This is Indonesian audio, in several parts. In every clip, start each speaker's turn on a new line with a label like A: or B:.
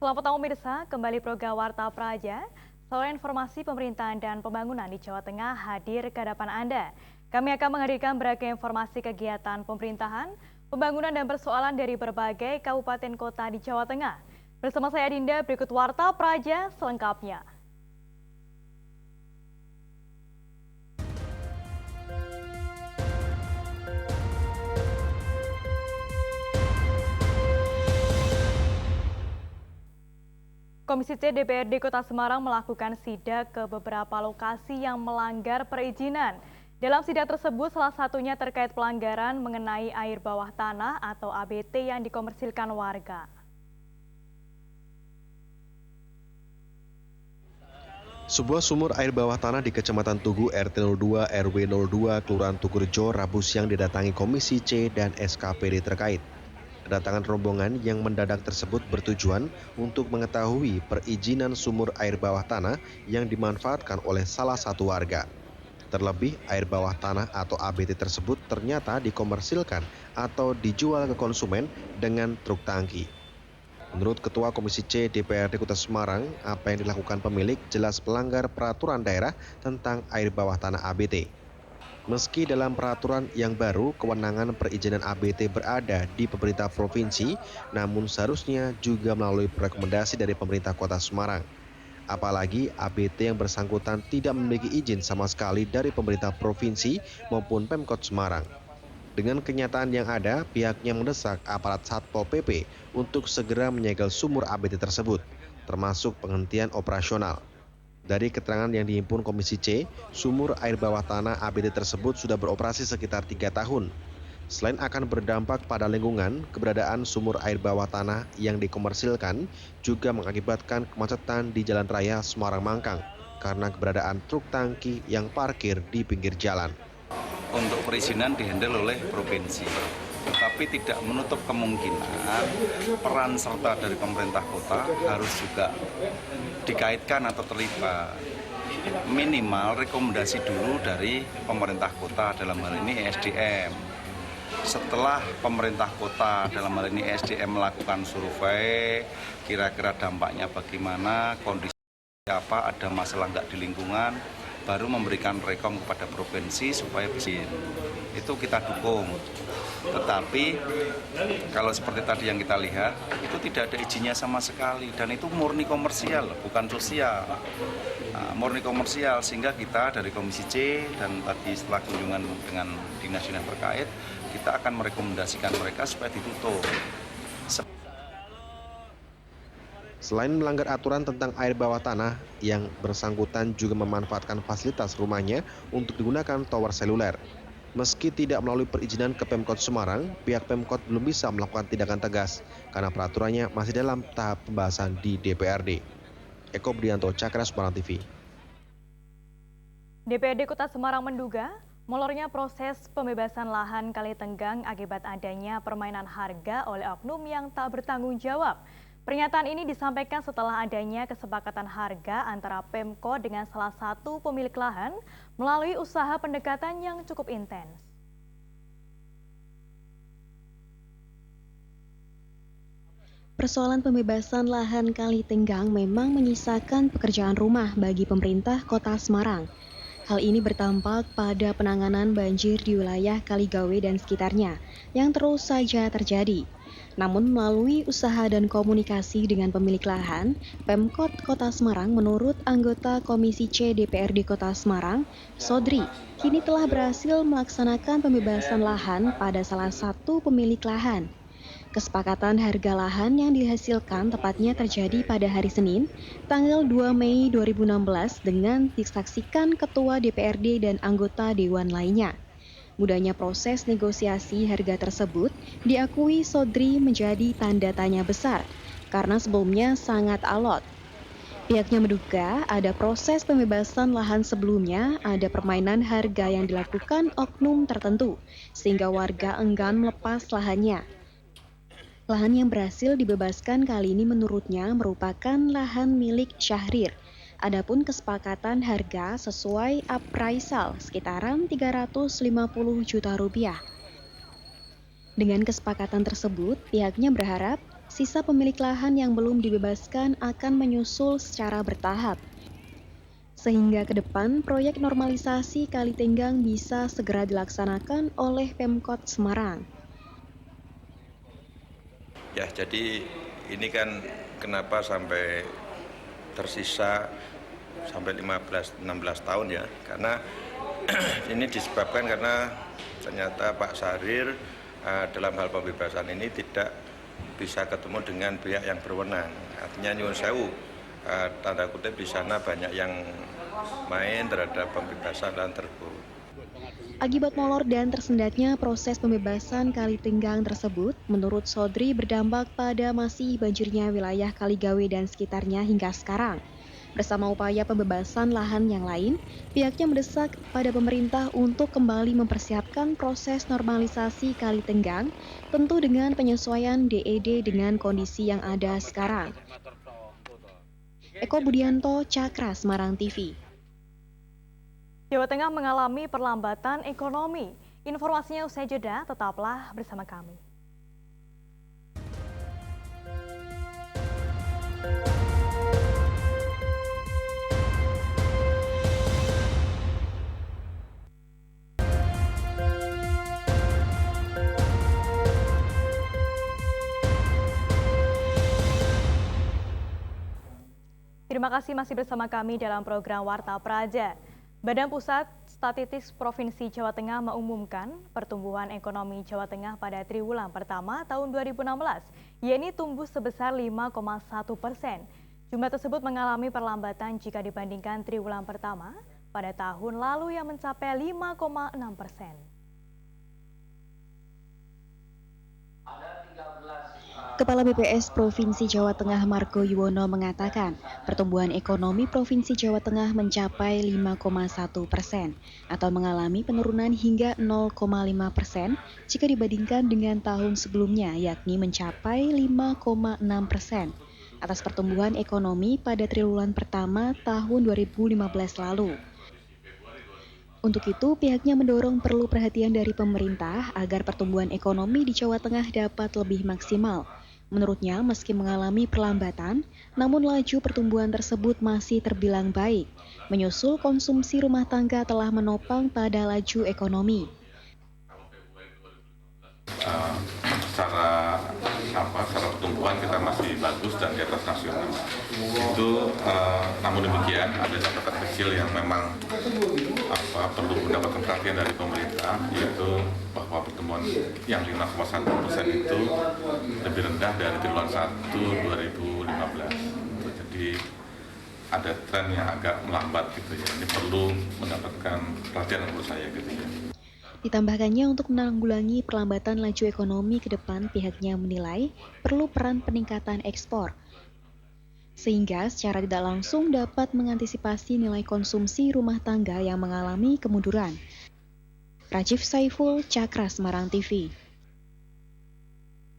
A: Selamat pagi pemirsa, kembali program Warta Praja. Saluran informasi pemerintahan dan pembangunan di Jawa Tengah hadir ke hadapan Anda. Kami akan menghadirkan beragam informasi kegiatan pemerintahan, pembangunan dan persoalan dari berbagai kabupaten kota di Jawa Tengah. Bersama saya Dinda, berikut Warta Praja selengkapnya. Komisi C DPRD Kota Semarang melakukan sidak ke beberapa lokasi yang melanggar perizinan. Dalam sidak tersebut, salah satunya terkait pelanggaran mengenai air bawah tanah atau ABT yang dikomersilkan warga.
B: Sebuah sumur air bawah tanah di Kecamatan Tugu RT 02 RW 02 Kelurahan Tugurejo Rabu siang didatangi Komisi C dan SKPD terkait. Kedatangan rombongan yang mendadak tersebut bertujuan untuk mengetahui perizinan sumur air bawah tanah yang dimanfaatkan oleh salah satu warga. Terlebih, air bawah tanah atau ABT tersebut ternyata dikomersilkan atau dijual ke konsumen dengan truk tangki. Menurut Ketua Komisi C DPRD Kota Semarang, apa yang dilakukan pemilik jelas pelanggar peraturan daerah tentang air bawah tanah ABT. Meski dalam peraturan yang baru, kewenangan perizinan ABT berada di pemerintah provinsi, namun seharusnya juga melalui rekomendasi dari pemerintah Kota Semarang. Apalagi ABT yang bersangkutan tidak memiliki izin sama sekali dari pemerintah provinsi maupun Pemkot Semarang. Dengan kenyataan yang ada, pihaknya mendesak aparat Satpol PP untuk segera menyegel sumur ABT tersebut, termasuk penghentian operasional. Dari keterangan yang dihimpun Komisi C, sumur air bawah tanah ABT tersebut sudah beroperasi sekitar 3 tahun. Selain akan berdampak pada lingkungan, keberadaan sumur air bawah tanah yang dikomersilkan juga mengakibatkan kemacetan di Jalan Raya Semarang-Mangkang karena keberadaan truk tangki yang parkir di pinggir jalan.
C: Untuk perizinan dihandle oleh provinsi, tetapi tidak menutup kemungkinan peran serta dari pemerintah kota harus juga dikaitkan atau terlibat. Minimal rekomendasi dulu dari pemerintah kota, dalam hal ini ESDM. Setelah pemerintah kota, dalam hal ini ESDM, melakukan survei, kira-kira dampaknya bagaimana, kondisi apa, ada masalah nggak di lingkungan, baru memberikan rekom kepada provinsi supaya bisa. Itu kita dukung. Tetapi kalau seperti tadi yang kita lihat, itu tidak ada izinnya sama sekali dan itu murni komersial, bukan sosial. Murni komersial, sehingga kita dari Komisi C dan tadi setelah kunjungan dengan dinas-dinas terkait, kita akan merekomendasikan mereka supaya ditutup.
B: Selain melanggar aturan tentang air bawah tanah, yang bersangkutan juga memanfaatkan fasilitas rumahnya untuk digunakan tower seluler. Meski tidak melalui perizinan ke Pemkot Semarang, pihak Pemkot belum bisa melakukan tindakan tegas karena peraturannya masih dalam tahap pembahasan di DPRD. Eko Brianto, Cakra Semarang TV.
A: DPRD Kota Semarang menduga molornya proses pembebasan lahan Kali Tenggang akibat adanya permainan harga oleh oknum yang tak bertanggung jawab. Pernyataan ini disampaikan setelah adanya kesepakatan harga antara Pemkot dengan salah satu pemilik lahan melalui usaha pendekatan yang cukup intens.
D: Persoalan pembebasan lahan Kali Tenggang memang menyisakan pekerjaan rumah bagi pemerintah Kota Semarang. Hal ini bertampak pada penanganan banjir di wilayah Kaligawe dan sekitarnya yang terus saja terjadi. Namun melalui usaha dan komunikasi dengan pemilik lahan, Pemkot Kota Semarang menurut anggota Komisi C DPRD Kota Semarang, Sodri, kini telah berhasil melaksanakan pembebasan lahan pada salah satu pemilik lahan. Kesepakatan harga lahan yang dihasilkan tepatnya terjadi pada hari Senin, tanggal 2 Mei 2016 dengan disaksikan Ketua DPRD dan anggota Dewan lainnya. Mudahnya proses negosiasi harga tersebut diakui Sodri menjadi tanda tanya besar karena sebelumnya sangat alot. Pihaknya menduga ada proses pembebasan lahan sebelumnya, ada permainan harga yang dilakukan oknum tertentu sehingga warga enggan melepas lahannya. Lahan yang berhasil dibebaskan kali ini menurutnya merupakan lahan milik Syahrir. Adapun kesepakatan harga sesuai appraisal sekitaran 350 juta rupiah. Dengan kesepakatan tersebut, pihaknya berharap Sisa pemilik lahan yang belum dibebaskan akan menyusul secara bertahap. Sehingga ke depan proyek normalisasi Kali Tenggang bisa segera dilaksanakan oleh Pemkot Semarang.
E: Ya, jadi ini kan kenapa sampai tersisa sampai 15-16 tahun ya, karena ini disebabkan karena ternyata Pak Syahrir dalam hal pembebasan ini tidak bisa ketemu dengan pihak yang berwenang. Artinya nyuwun sewu, tanda kutip di sana banyak yang main terhadap pembebasan lahan tersebut.
D: Akibat molor dan tersendatnya proses pembebasan Kali Tenggang tersebut, menurut Sodri berdampak pada masih banjirnya wilayah Kaligawe dan sekitarnya hingga sekarang. Bersama upaya pembebasan lahan yang lain, pihaknya mendesak pada pemerintah untuk kembali mempersiapkan proses normalisasi Kali Tenggang, tentu dengan penyesuaian DED dengan kondisi yang ada sekarang. Eko Budianto, Cakra, Semarang TV.
A: Jawa Tengah mengalami perlambatan ekonomi. Informasinya usai jeda, tetaplah bersama kami. Terima kasih masih bersama kami dalam program Warta Praja. Badan Pusat Statistik Provinsi Jawa Tengah mengumumkan pertumbuhan ekonomi Jawa Tengah pada triwulan pertama tahun 2016, yakni tumbuh sebesar 5,1%. Jumlah tersebut mengalami perlambatan jika dibandingkan triwulan pertama pada tahun lalu yang mencapai 5,6%.
D: Kepala BPS Provinsi Jawa Tengah Margo Yuwono mengatakan, pertumbuhan ekonomi Provinsi Jawa Tengah mencapai 5,1% atau mengalami penurunan hingga 0,5% jika dibandingkan dengan tahun sebelumnya, yakni mencapai 5,6% atas pertumbuhan ekonomi pada triwulan pertama tahun 2015 lalu. Untuk itu, pihaknya mendorong perlu perhatian dari pemerintah agar pertumbuhan ekonomi di Jawa Tengah dapat lebih maksimal. Menurutnya, meski mengalami perlambatan, namun laju pertumbuhan tersebut masih terbilang baik. Menyusul konsumsi rumah tangga telah menopang pada laju ekonomi.
F: Secara pertumbuhan kita masih bagus dan di atas nasional. Itu namun demikian ada catatan kecil yang memang perlu mendapatkan perhatian dari pemerintah, yaitu bahwa pertumbuhan yang 5,1% itu lebih rendah dari triwulan 1 2015. Jadi ada tren yang agak melambat gitu ya. Ini perlu mendapatkan perhatian menurut saya gitu ya.
D: Ditambahkannya untuk menanggulangi perlambatan laju ekonomi ke depan, pihaknya menilai perlu peran peningkatan ekspor. Sehingga secara tidak langsung dapat mengantisipasi nilai konsumsi rumah tangga yang mengalami kemunduran. Rajif Saiful, Cakra, Semarang TV.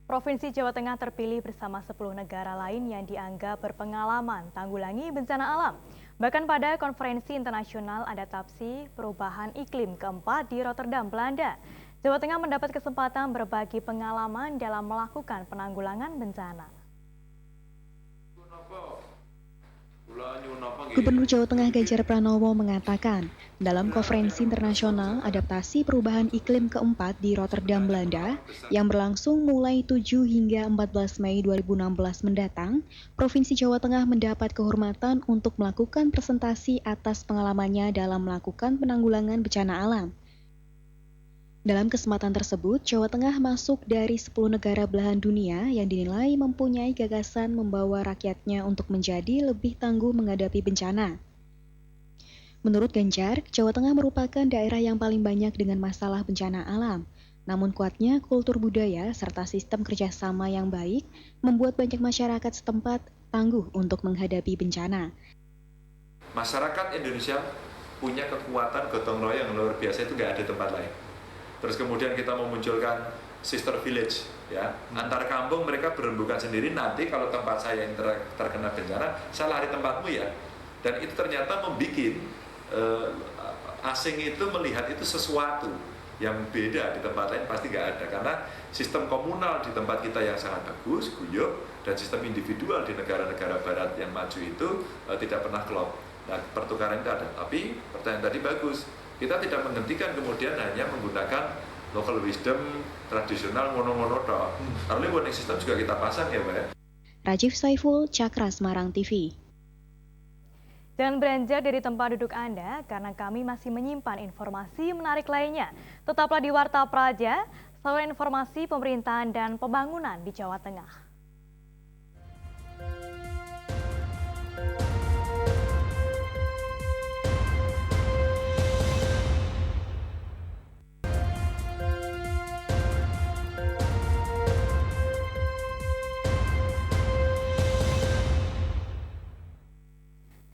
A: Provinsi Jawa Tengah terpilih bersama 10 negara lain yang dianggap berpengalaman tanggulangi bencana alam. Bahkan pada konferensi internasional adaptasi perubahan iklim keempat di Rotterdam, Belanda, Jawa Tengah mendapat kesempatan berbagi pengalaman dalam melakukan penanggulangan bencana.
D: Gubernur Jawa Tengah Ganjar Pranowo mengatakan, dalam konferensi internasional adaptasi perubahan iklim keempat di Rotterdam, Belanda, yang berlangsung mulai 7 hingga 14 Mei 2016 mendatang, Provinsi Jawa Tengah mendapat kehormatan untuk melakukan presentasi atas pengalamannya dalam melakukan penanggulangan bencana alam. Dalam kesempatan tersebut, Jawa Tengah masuk dari 10 negara belahan dunia yang dinilai mempunyai gagasan membawa rakyatnya untuk menjadi lebih tangguh menghadapi bencana. Menurut Ganjar, Jawa Tengah merupakan daerah yang paling banyak dengan masalah bencana alam. Namun kuatnya kultur budaya serta sistem kerjasama yang baik membuat banyak masyarakat setempat tangguh untuk menghadapi bencana.
G: Masyarakat Indonesia punya kekuatan gotong royong yang luar biasa, itu nggak ada tempat lain. Terus kemudian kita memunculkan sister village, ya, antar kampung mereka berembukan sendiri. Nanti kalau tempat saya yang terkena bencana, saya lari tempatmu ya. Dan itu ternyata membuat asing itu melihat itu sesuatu. yang beda di tempat lain pasti nggak ada, karena sistem komunal di tempat kita yang sangat bagus, guyup, dan sistem individual di negara-negara barat yang maju itu tidak pernah klop. Nah, pertukaran itu ada, tapi pertanyaan tadi bagus, kita tidak menghentikan kemudian hanya menggunakan local wisdom tradisional ngono-ngono toh. Early warning system juga kita pasang ya, Pak.
D: Rajiv Saiful, Cakra Semarang TV.
A: Jangan beranjak dari tempat duduk Anda, karena kami masih menyimpan informasi menarik lainnya. Tetaplah di Warta Praja, saluran informasi pemerintahan dan pembangunan di Jawa Tengah.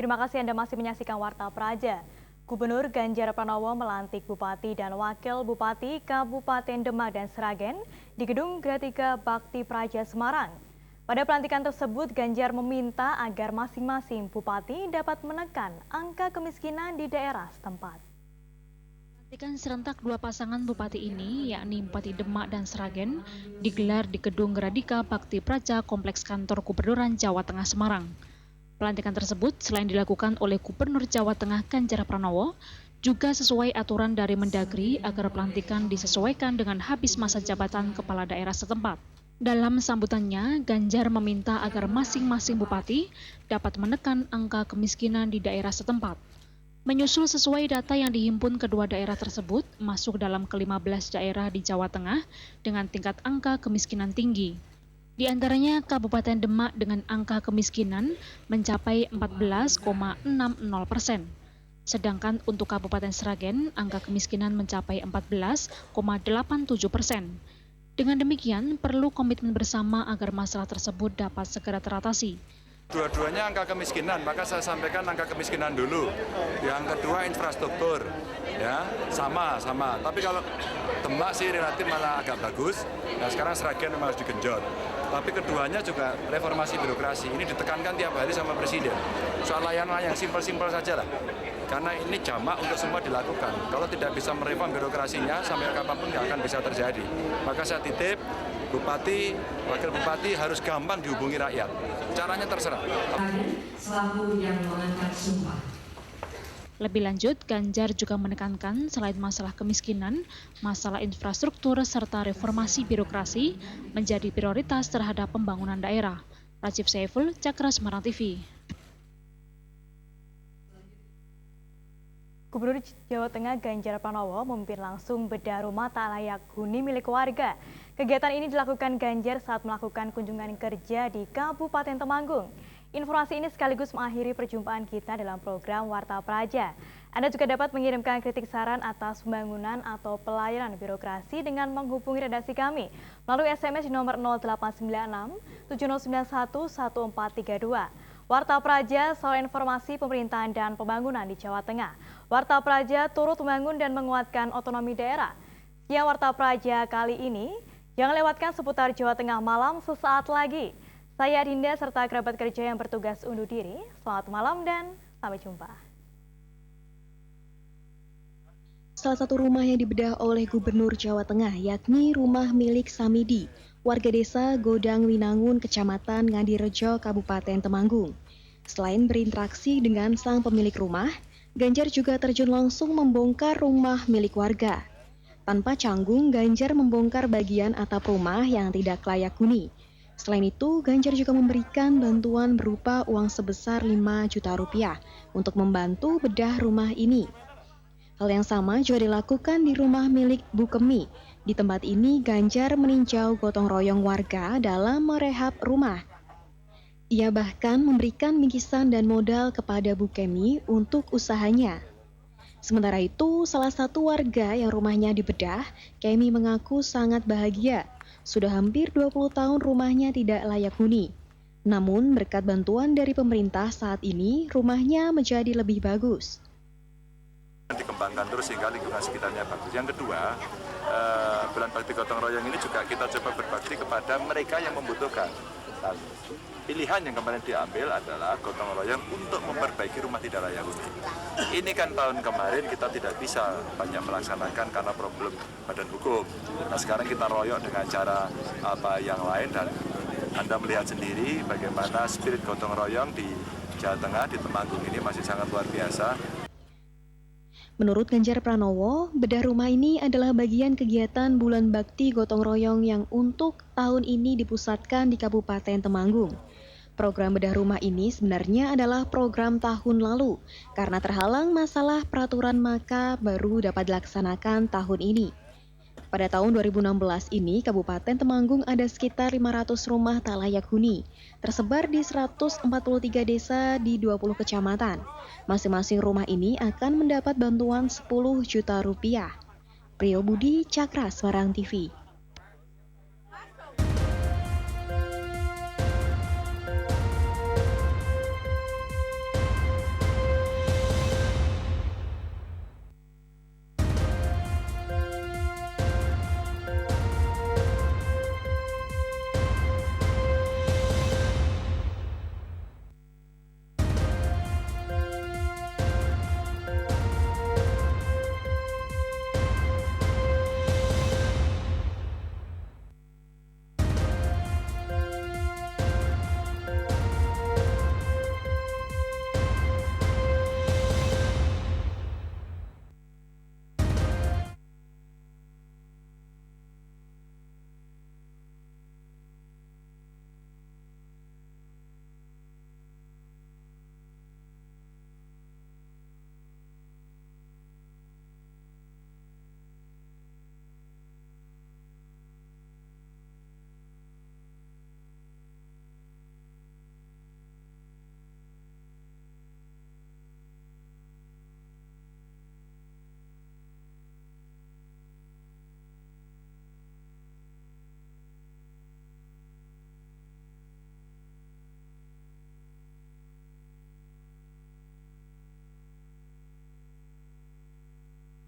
A: Terima kasih Anda masih menyaksikan Warta Praja. Gubernur Ganjar Pranowo melantik Bupati dan Wakil Bupati Kabupaten Demak dan Sragen di Gedung Gratika Bakti Praja Semarang. Pada pelantikan tersebut, Ganjar meminta agar masing-masing bupati dapat menekan angka kemiskinan di daerah setempat.
H: Pelantikan serentak dua pasangan bupati ini, yakni Bupati Demak dan Sragen, digelar di Gedung Gratika Bakti Praja Kompleks Kantor Gubernuran Jawa Tengah Semarang. Pelantikan tersebut selain dilakukan oleh Gubernur Jawa Tengah Ganjar Pranowo, juga sesuai aturan dari Mendagri agar pelantikan disesuaikan dengan habis masa jabatan kepala daerah setempat. Dalam sambutannya, Ganjar meminta agar masing-masing bupati dapat menekan angka kemiskinan di daerah setempat. Menyusul sesuai data yang dihimpun kedua daerah tersebut, masuk dalam ke-15 daerah di Jawa Tengah dengan tingkat angka kemiskinan tinggi. Di antaranya Kabupaten Demak dengan angka kemiskinan mencapai 14,60%. Sedangkan untuk Kabupaten Sragen, angka kemiskinan mencapai 14,87%. Dengan demikian, perlu komitmen bersama agar masalah tersebut dapat segera teratasi.
I: Dua-duanya angka kemiskinan, maka saya sampaikan angka kemiskinan dulu. Yang kedua infrastruktur, ya sama. Tapi kalau Demak sih relatif malah agak bagus. Nah sekarang Sragen memang harus digenjot. Tapi keduanya juga reformasi birokrasi. Ini ditekankan tiap hari sama Presiden. Soal layanan yang simpel-simpel saja lah. Karena ini jamak untuk semua dilakukan. Kalau tidak bisa mereform birokrasinya, sampai kapanpun nggak akan bisa terjadi. Maka saya titip, Bupati, Wakil Bupati harus gampang dihubungi rakyat. Caranya terserah.
J: Selaku yang mengangkat sumpah.
H: Lebih lanjut, Ganjar juga menekankan selain masalah kemiskinan, masalah infrastruktur serta reformasi birokrasi menjadi prioritas terhadap pembangunan daerah. Rajiv Saiful, Cakra Semarang TV.
A: Gubernur Jawa Tengah Ganjar Pranowo memimpin langsung bedah rumah tak layak huni milik warga. Kegiatan ini dilakukan Ganjar saat melakukan kunjungan kerja di Kabupaten Temanggung. Informasi ini sekaligus mengakhiri perjumpaan kita dalam program Warta Praja. Anda juga dapat mengirimkan kritik saran atas pembangunan atau pelayanan birokrasi dengan menghubungi redaksi kami melalui SMS di nomor 0896 7091 1432. Warta Praja, saluran informasi pemerintahan dan pembangunan di Jawa Tengah. Warta Praja turut membangun dan menguatkan otonomi daerah. Siang Warta Praja kali ini, jangan lewatkan seputar Jawa Tengah malam sesaat lagi. Saya Adinda serta kerabat kerja yang bertugas undur diri. Selamat malam dan sampai jumpa.
D: Salah satu rumah yang dibedah oleh Gubernur Jawa Tengah yakni rumah milik Samidi, warga desa Godang Winangun, Kecamatan Ngadirejo, Kabupaten Temanggung. Selain berinteraksi dengan sang pemilik rumah, Ganjar juga terjun langsung membongkar rumah milik warga. Tanpa canggung, Ganjar membongkar bagian atap rumah yang tidak layak huni. Selain itu, Ganjar juga memberikan bantuan berupa uang sebesar 5 juta rupiah untuk membantu bedah rumah ini. Hal yang sama juga dilakukan di rumah milik Bu Kemi. Di tempat ini, Ganjar meninjau gotong royong warga dalam merehab rumah. Ia bahkan memberikan bingkisan dan modal kepada Bu Kemi untuk usahanya. Sementara itu, salah satu warga yang rumahnya dibedah, Kemi mengaku sangat bahagia. Sudah hampir 20 tahun rumahnya tidak layak huni. Namun berkat bantuan dari pemerintah saat ini, rumahnya menjadi lebih bagus.
I: Dikembangkan terus sehingga lingkungan sekitarnya bagus. Yang kedua, bulan bakti gotong royong ini juga kita coba berbakti kepada mereka yang membutuhkan. Nah, pilihan yang kemarin diambil adalah gotong royong untuk memperbaiki rumah tidak layak huni. Ini kan tahun kemarin kita tidak bisa banyak melaksanakan karena problem badan hukum. Nah sekarang kita royok dengan cara yang lain dan Anda melihat sendiri bagaimana spirit gotong royong di Jawa Tengah, di Temanggung ini masih sangat luar biasa.
D: Menurut Ganjar Pranowo, bedah rumah ini adalah bagian kegiatan Bulan Bakti Gotong Royong yang untuk tahun ini dipusatkan di Kabupaten Temanggung. Program bedah rumah ini sebenarnya adalah program tahun lalu, karena terhalang masalah peraturan maka baru dapat dilaksanakan tahun ini. Pada tahun 2016 ini, Kabupaten Temanggung ada sekitar 500 rumah tak layak huni, tersebar di 143 desa di 20 kecamatan. Masing-masing rumah ini akan mendapat bantuan 10 juta rupiah. Priyo Budi, Cakra, Semarang TV.